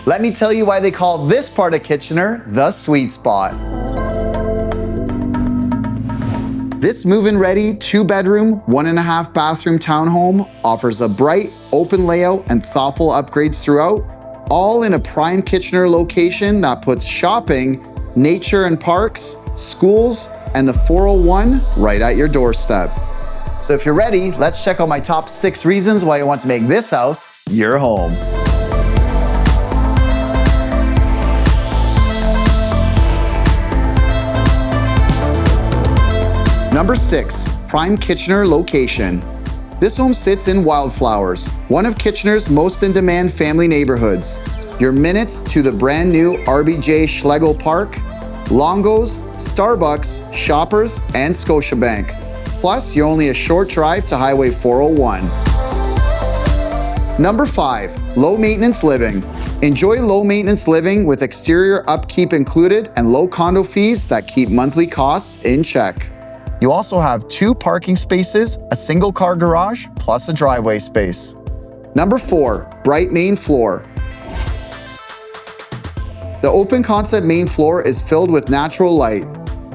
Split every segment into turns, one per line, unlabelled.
Let me tell you why they call this part of Kitchener the sweet spot. This move-in ready 2-bedroom, 1.5 bathroom townhome offers a bright, open layout and thoughtful upgrades throughout, all in a prime Kitchener location that puts shopping, nature and parks, schools, and the 401 right at your doorstep. So if you're ready, let's check out my top 6 reasons why you want to make this house your home. Number 6, prime Kitchener location. This home sits in Wildflowers, one of Kitchener's most in-demand family neighborhoods. You're minutes to the brand new RBJ Schlegel Park, Longos, Starbucks, Shoppers, and Scotiabank. Plus, you're only a short drive to Highway 401. Number 5, low maintenance living. Enjoy low maintenance living with exterior upkeep included and low condo fees that keep monthly costs in check. You also have 2 parking spaces, a single car garage, plus a driveway space. Number 4, bright main floor. The open concept main floor is filled with natural light.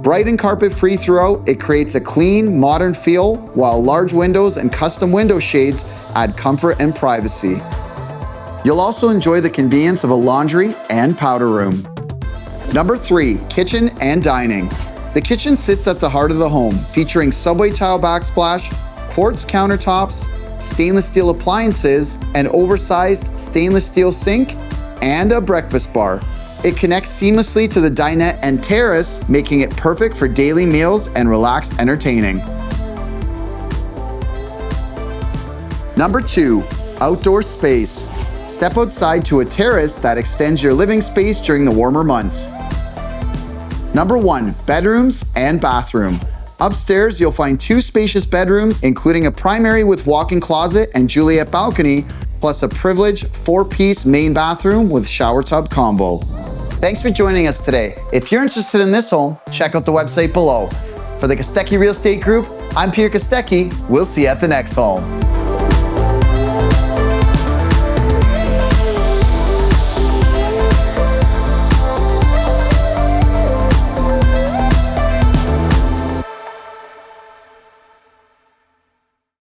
Bright and carpet free throughout, it creates a clean, modern feel, while large windows and custom window shades add comfort and privacy. You'll also enjoy the convenience of a laundry and powder room. Number 3, kitchen and dining. The kitchen sits at the heart of the home, featuring subway tile backsplash, quartz countertops, stainless steel appliances, an oversized stainless steel sink, and a breakfast bar. It connects seamlessly to the dinette and terrace, making it perfect for daily meals and relaxed entertaining. Number 2, outdoor space. Step outside to a terrace that extends your living space during the warmer months. Number 1, bedrooms and bathroom. Upstairs, you'll find 2 spacious bedrooms, including a primary with walk-in closet and Juliet balcony, plus a privileged 4-piece main bathroom with shower tub combo. Thanks for joining us today. If you're interested in this home, check out the website below. For the Kostecki Real Estate Group, I'm Peter Kostecki. We'll see you at the next home.